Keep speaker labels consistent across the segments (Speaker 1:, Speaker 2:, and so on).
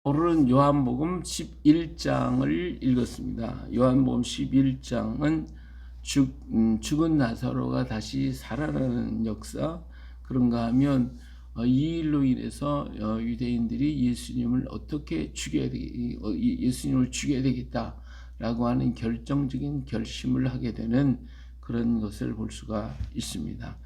Speaker 1: 오늘은 요한복음 11장을 읽었습니다. 요한복음 11장은 죽은 나사로가 다시 살아나는 역사, 그런가 하면 이 일로 인해서 유대인들이 예수님을 어떻게 예수님을 죽여야 되겠다라고 하는 결정적인 결심을 하게 되는 그런 것을 볼 수가 있습니다.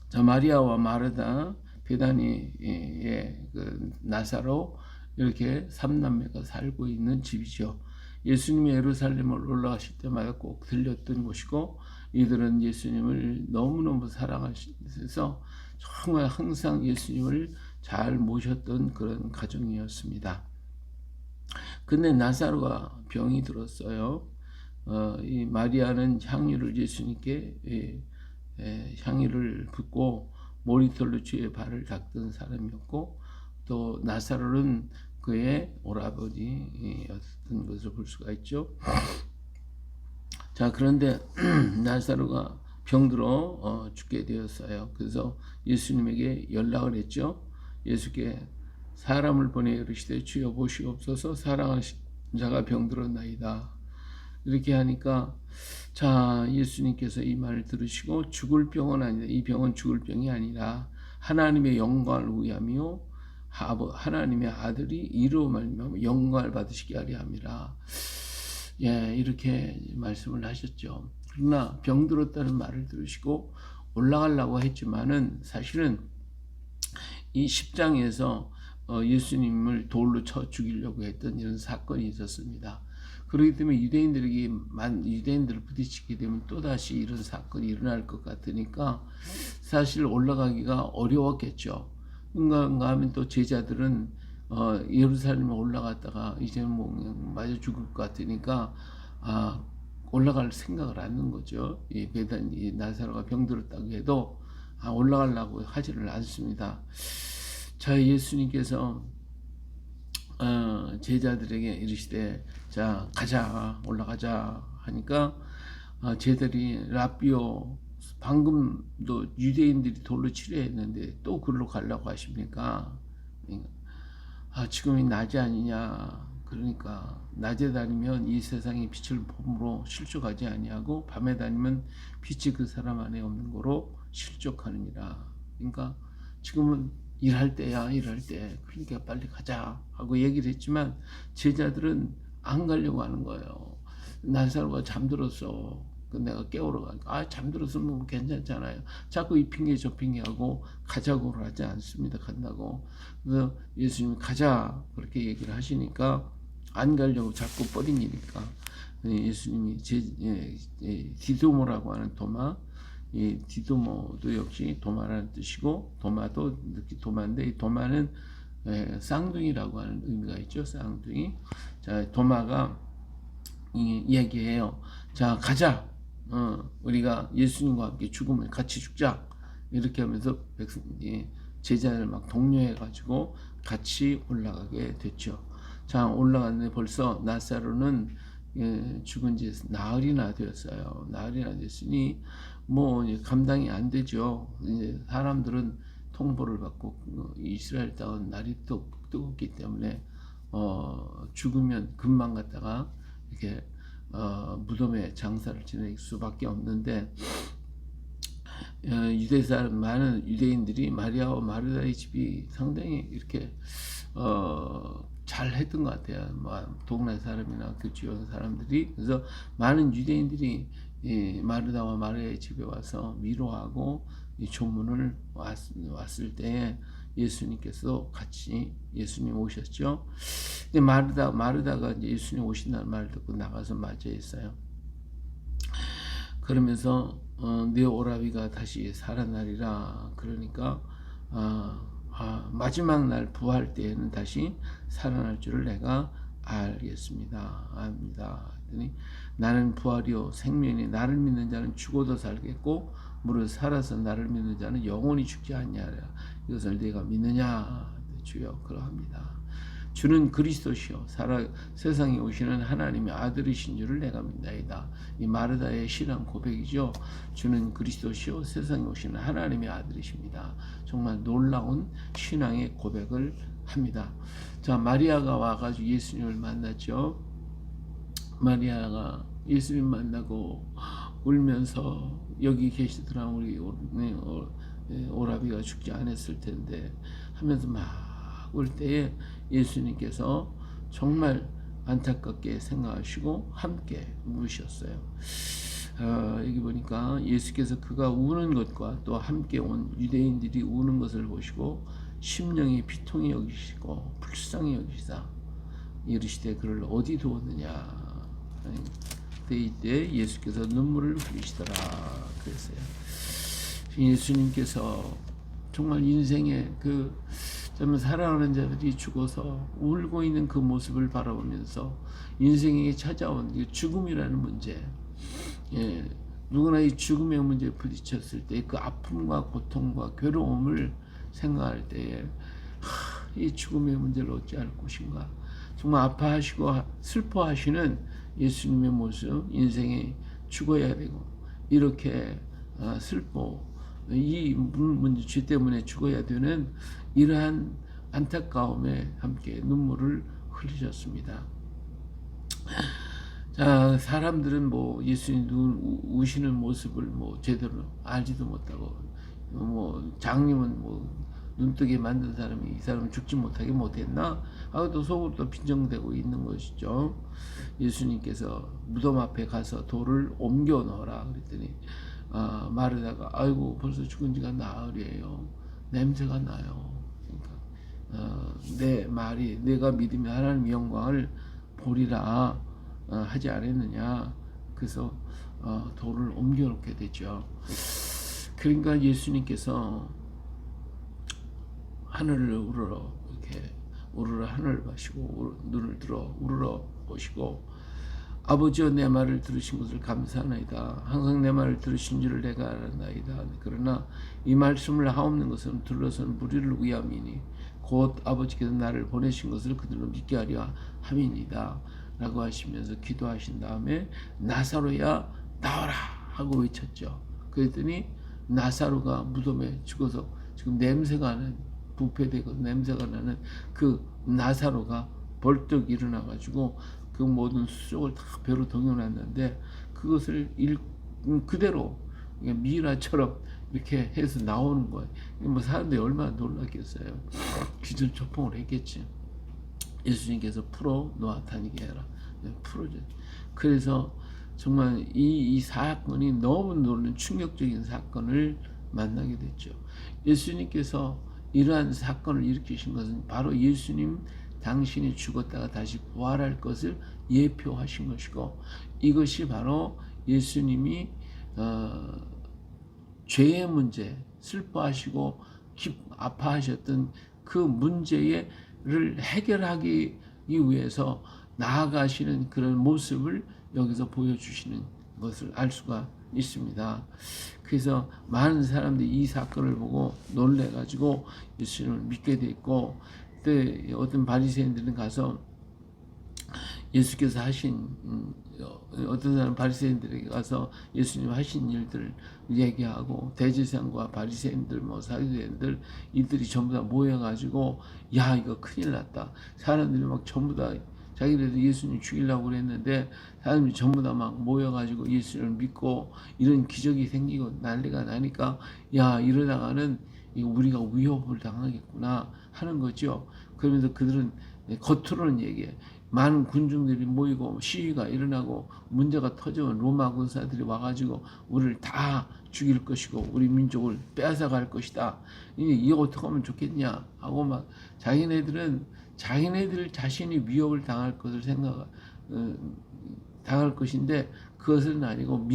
Speaker 1: 자, 마리아와 마르다, 베다니의 그 나사로, 이렇게 삼남매가 살고 있는 집이죠. 예수님이 예루살렘을 올라가실 때마다 꼭 들렸던 곳이고, 이들은 예수님을 너무너무 사랑하셔서 정말 항상 예수님을 잘 모셨던 그런 가정이었습니다. 근데 나사로가 병이 들었어요. 이 마리아는 향유를 예수님께 향유를 붓고 머리털로 주의 발을 닦던 사람이었고, 또 나사로는 그의 오라버니였던 것을 볼 수가 있죠. 자, 그런데 나사로가 병들어 죽게 되었어요. 그래서 예수님에게 연락을 했죠. 예수께 사람을 보내 이르시되 주여 보시옵소서, 사랑하신 자가 병들었나이다. 이렇게 하니까, 자, 예수님께서 이 말을 들으시고, 죽을 병은 아니다. 이 병은 죽을 병이 아니라 하나님의 영광을 위하며 하나님의 아들이 이로 말미암아 영광을 받으시게 하려 함이라. 예, 이렇게 말씀을 하셨죠. 그러나 병들었다는 말을 들으시고 올라가려고 했지만은, 사실은 이 10장에서 예수님을 돌로 쳐 죽이려고 했던 이런 사건이 있었습니다. 그렇기 때문에 유대인들을 부딪히게 되면 또다시 이런 사건이 일어날 것 같으니까 사실 올라가기가 어려웠겠죠. 그런가 하면 또 제자들은 예루살렘에 올라갔다가 이제는 뭐 마저 죽을 것 같으니까 올라갈 생각을 안 하는 거죠. 이 나사로가 병들었다고 해도 올라가려고 하지를 않습니다. 자, 예수님께서 제자들에게 이르시되, 자, 가자, 올라가자 하니까 제자들이 라비오, 방금도 유대인들이 돌로 치려했는데 또 그걸로 가려고 하십니까? 지금이 낮이 아니냐. 그러니까 낮에 다니면 이 세상의 빛을 봄으로 실족하지 아니하고 밤에 다니면 빛이 그 사람 안에 없는 거로 실족하느니라. 그러니까 지금은 일할 때야, 일할 때. 그러니까 빨리 가자 하고 얘기를 했지만 제자들은 안 가려고 하는 거예요. 나사로가 잠들었어. 내가 깨우러 가니까 잠들었으면 괜찮잖아요. 자꾸 이 핑계 저 핑계하고 가자고 하지 않습니다. 간다고. 그래서 예수님이 가자 그렇게 얘기를 하시니까 안 가려고 자꾸 뻗이니까 예수님이 디도모라고 하는 도마, 이 디도모도 역시 도마라는 뜻이고, 도마도 도마인데, 이 도마는 쌍둥이라고 하는 의미가 있죠. 쌍둥이. 자, 도마가 얘기해요. 자, 가자. 우리가 예수님과 함께 죽음을 같이 죽자. 이렇게 하면서 제자를 막 독려해가지고 같이 올라가게 됐죠. 자, 올라갔는데 벌써 나사로는 죽은 지 나흘이나 되었어요. 나흘이나 됐으니 뭐 감당이 안 되죠. 이제 사람들은 통보를 받고 이스라엘 땅은 날이 뜨겁기 때문에 죽으면 금방 갔다가 이렇게 무덤에 장사를 지낼 수밖에 없는데, 많은 유대인들이 마리아와 마르다의 집이 상당히 이렇게 잘 했던 것 같아요. 동네 사람이나 그 주변 사람들이. 그래서 많은 유대인들이 마르다와 마리아의 집에 와서 위로하고 조문을 왔을 때에 예수님께서 같이 예수님 오셨죠. 근데 마르다가 이제 예수님 오신다는 말을 듣고 나가서 맞이했어요. 그러면서 네 오라비가 다시 살아나리라. 그러니까 마지막 날 부활 때에는 다시 살아날 줄을 내가 알겠습니다. 압니다. 그랬더니 나는 부활이요 생명이, 나를 믿는 자는 죽어도 살겠고 무릇 살아서 나를 믿는 자는 영원히 죽지 않냐라. 이것을 내가 믿느냐. 주여 그러합니다. 주는 그리스도시요 세상에 오시는 하나님의 아들이신 줄을 내가 믿나이다. 이 마르다의 신앙 고백이죠. 주는 그리스도시요 세상에 오시는 하나님의 아들이십니다. 정말 놀라운 신앙의 고백을 합니다. 자, 마리아가 와가지고 예수님을 만났죠. 마리아가 예수님 만나고 울면서 여기 계시더라 우리 오라비가 죽지 않았을 텐데 하면서 막 울 때에 예수님께서 정말 안타깝게 생각하시고 함께 우셨어요. 여기 보니까 예수께서 그가 우는 것과 또 함께 온 유대인들이 우는 것을 보시고 심령이 비통히 여기시고 불쌍히 여기시다 이르시되 그를 어디 두었느냐. 이때 예수께서 눈물을 흘리시더라 그랬어요. 예수님께서 정말 인생의 정말 사랑하는 자들이 죽어서 울고 있는 그 모습을 바라보면서 인생에 찾아온 죽음이라는 문제, 누구나 이 죽음의 문제에 부딪혔을 때 그 아픔과 고통과 괴로움을 생각할 때에 이 죽음의 문제를 어찌할 것인가, 정말 아파하시고 슬퍼하시는 예수님의 모습, 인생에 죽어야 되고 이렇게 이 문제 죄 때문에 죽어야 되는 이러한 안타까움에 함께 눈물을 흘리셨습니다. 자, 사람들은 뭐 예수님 우시는 모습을 제대로 알지도 못하고 장님은 눈뜨게 만든 사람이 이 사람을 죽지 못하게 못했나 하고 속으로 또 빈정대고 있는 것이죠. 예수님께서 무덤 앞에 가서 돌을 옮겨 넣어라 그랬더니 마르다가 아이고 벌써 죽은 지가 나흘이에요. 냄새가 나요. 그러니까 내 말이 내가 믿으면 하나님의 영광을 보리라 하지 않았느냐. 그래서 돌을 옮겨 놓게 되죠. 그러니까 예수님께서 하늘을 우러러 이렇게 우러러 하늘을 보시고 눈을 들어 우러러 보시고 아버지여 내 말을 들으신 것을 감사하나이다. 항상 내 말을 들으신 줄을 내가 알았나이다. 그러나 이 말씀을 하옵는 것은 둘러서는 무리를 위함이니 곧 아버지께서 나를 보내신 것을 그들로 믿게 하려 함이니이다. 라고 하시면서 기도하신 다음에 나사로야 나와라 하고 외쳤죠. 그랬더니 나사로가 무덤에 죽어서 지금 냄새가 나는 부패되고 냄새가 나는 그 나사로가 벌떡 일어나가지고 그 모든 수족을 다 배로 동여놨는데 그것을 그대로 미라처럼 이렇게 해서 나오는 거예요. 사람들이 얼마나 놀랐겠어요. 기절초풍을 했겠지. 예수님께서 풀어 놓아 다니게 해라. 풀어줘. 그래서 정말 이 사건이 너무 놀라운 충격적인 사건을 만나게 됐죠. 예수님께서 이러한 사건을 일으키신 것은 바로 예수님 당신이 죽었다가 다시 부활할 것을 예표하신 것이고 이것이 바로 예수님이 죄의 문제, 슬퍼하시고 아파하셨던 그 문제를 해결하기 위해서 나아가시는 그런 모습을 여기서 보여주시는 것을 알 수가 있습니다. 그래서 많은 사람들이 이 사건을 보고 놀래가지고 예수님을 믿게 됐고, 그때 어떤 바리새인들은 가서 예수께서 하신 어떤 사람 바리새인들에게 가서 예수님 하신 일들을 얘기하고 대제사장과 바리새인들 사두개인들 이들이 전부 다 모여가지고 야 이거 큰일 났다. 사람들이 막 전부 다 자기네도 예수님 죽이려고 그랬는데 사람들이 전부 다 막 모여가지고 예수를 믿고 이런 기적이 생기고 난리가 나니까 야 이러다가는 우리가 위협을 당하겠구나 하는 거죠. 그러면서 그들은 겉으로는 얘기해. 많은 군중들이 모이고 시위가 일어나고 문제가 터지면 로마 군사들이 와가지고 우리를 다 죽일 것이고 우리 민족을 빼앗아갈 것이다. 이거 어떻게 하면 좋겠냐 하고 막 자기네들 자신이 위협을 당할 것을 당할 것인데 그것은 아니고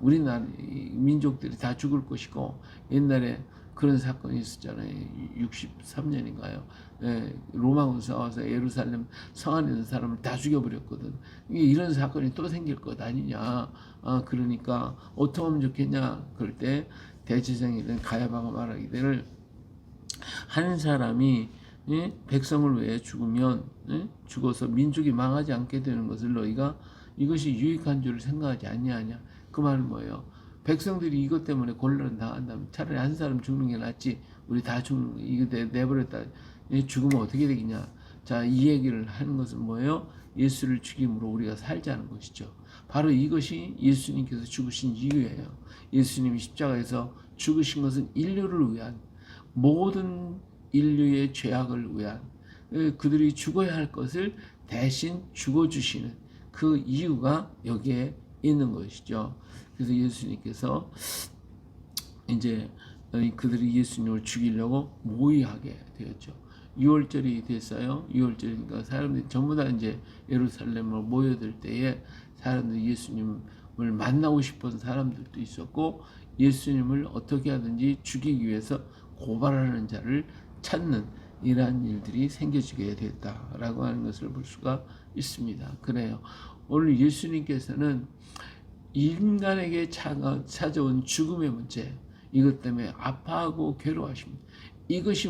Speaker 1: 우리나라 민족들이 다 죽을 것이고 옛날에 그런 사건이 있었잖아요. 63년인가요? 로마 군사가 와서 예루살렘 성 안에 있는 사람을 다 죽여버렸거든. 이런 사건이 또 생길 것 아니냐. 그러니까 어떻게 하면 좋겠냐. 그럴 때 대제사장이든 가야바가 말하기를 한 사람이 백성을 위해 죽으면 죽어서 민족이 망하지 않게 되는 것을 너희가 이것이 유익한 줄을 생각하지 않냐. 그 말은 뭐예요? 백성들이 이것 때문에 곤란을 당한다면 차라리 한 사람 죽는 게 낫지. 우리 다 죽는 거 이거 내버렸다 죽으면 어떻게 되겠냐. 자, 이 얘기를 하는 것은 뭐예요? 예수를 죽임으로 우리가 살자는 것이죠. 바로 이것이 예수님께서 죽으신 이유예요. 예수님이 십자가에서 죽으신 것은 인류를 위한, 모든 인류의 죄악을 위한, 그들이 죽어야 할 것을 대신 죽어주시는 그 이유가 여기에 있는 것이죠. 그래서 예수님께서 이제 그들이 예수님을 죽이려고 모의하게 되었죠. 6월절이 됐어요. 6월절이니까 사람들이 전부 다 이제 예루살렘으로 모여들 때에 사람들이 예수님을 만나고 싶은 사람들도 있었고, 예수님을 어떻게 하든지 죽이기 위해서 고발하는 자를 찾는 이러한 일들이 생겨지게 됐다라고 하는 것을 볼 수가 있습니다. 그래요. 오늘 예수님께서는 인간에게 찾아온 죽음의 문제, 이것 때문에 아파하고 괴로워하십니다. 이것이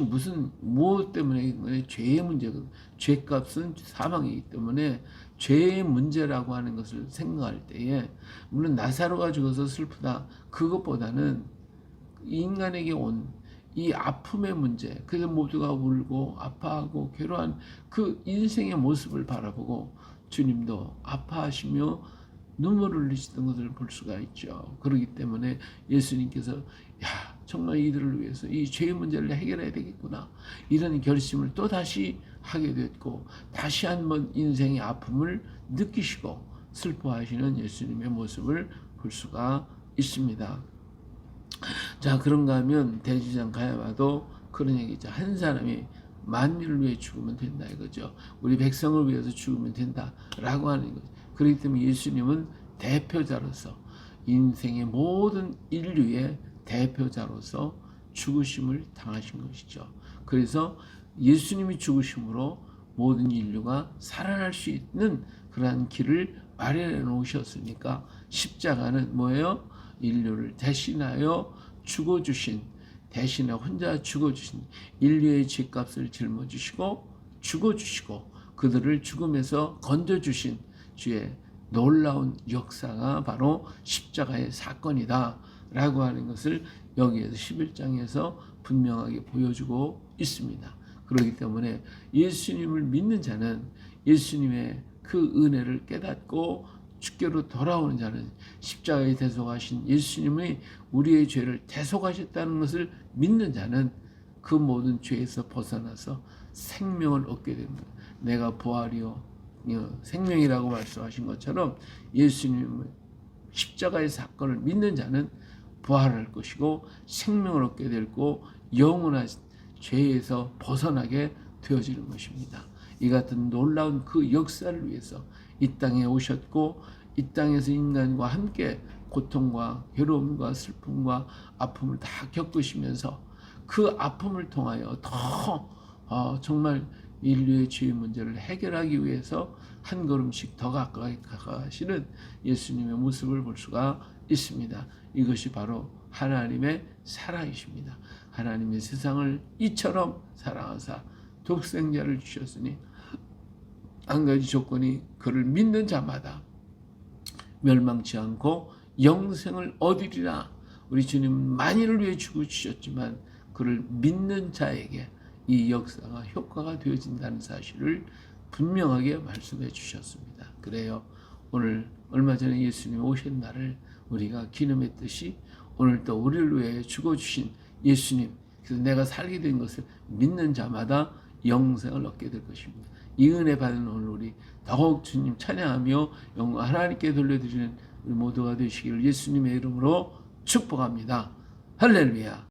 Speaker 1: 무엇 때문에? 죄의 문제거든. 죄값은 사망이기 때문에 죄의 문제라고 하는 것을 생각할 때에, 물론 나사로가 죽어서 슬프다, 그것보다는 인간에게 온 이 아픔의 문제, 그래서 모두가 울고 아파하고 괴로워한 그 인생의 모습을 바라보고 주님도 아파하시며 눈물을 흘리시던 것을 볼 수가 있죠. 그렇기 때문에 예수님께서 정말 이들을 위해서 이 죄의 문제를 해결해야 되겠구나, 이런 결심을 또 다시 하게 됐고, 다시 한번 인생의 아픔을 느끼시고 슬퍼하시는 예수님의 모습을 볼 수가 있습니다. 자, 그런가 하면 대지상 가야바도 그런 얘기죠. 한 사람이 만민을 위해 죽으면 된다 이거죠. 우리 백성을 위해서 죽으면 된다라고 하는 거죠. 그렇기 때문에 예수님은 대표자로서, 인생의 모든 인류의 대표자로서 죽으심을 당하신 것이죠. 그래서 예수님이 죽으심으로 모든 인류가 살아날 수 있는 그러한 길을 마련해 놓으셨으니까, 십자가는 뭐예요? 인류를 대신하여 죽어주신, 대신에 혼자 죽어주신, 인류의 죄값을 짊어지시고 죽어주시고 그들을 죽음에서 건져주신 주의 놀라운 역사가 바로 십자가의 사건이다 라고 하는 것을 여기에서 11장에서 분명하게 보여주고 있습니다. 그렇기 때문에 예수님을 믿는 자는 예수님의 그 은혜를 깨닫고 주께로 돌아오는 자는, 십자가에 대속하신 예수님이 우리의 죄를 대속하셨다는 것을 믿는 자는 그 모든 죄에서 벗어나서 생명을 얻게 됩니다. 내가 부활이요 생명이라고 말씀하신 것처럼 예수님의 십자가의 사건을 믿는 자는 부활할 것이고 생명을 얻게 되고 영원한 죄에서 벗어나게 되어지는 것입니다. 이 같은 놀라운 그 역사를 위해서 이 땅에 오셨고, 이 땅에서 인간과 함께 고통과 괴로움과 슬픔과 아픔을 다 겪으시면서 그 아픔을 통하여 더 정말 인류의 죄의 문제를 해결하기 위해서 한 걸음씩 더 가까이 가시는 예수님의 모습을 볼 수가 있습니다. 이것이 바로 하나님의 사랑이십니다. 하나님의 세상을 이처럼 사랑하사 독생자를 주셨으니 한 가지 조건이, 그를 믿는 자마다 멸망치 않고 영생을 얻으리라. 우리 주님은 만인을 위해 죽으셨지만 그를 믿는 자에게 이 역사가 효과가 되어진다는 사실을 분명하게 말씀해 주셨습니다. 그래요. 오늘 얼마 전에 예수님 오신 날을 우리가 기념했듯이 오늘 또 우리를 위해 죽어주신 예수님, 그래서 내가 살게 된 것을 믿는 자마다 영생을 얻게 될 것입니다. 이 은혜 받은 오늘 우리 더욱 주님 찬양하며 영광 하나님께 돌려드리는 우리 모두가 되시기를 예수님의 이름으로 축복합니다. 할렐루야.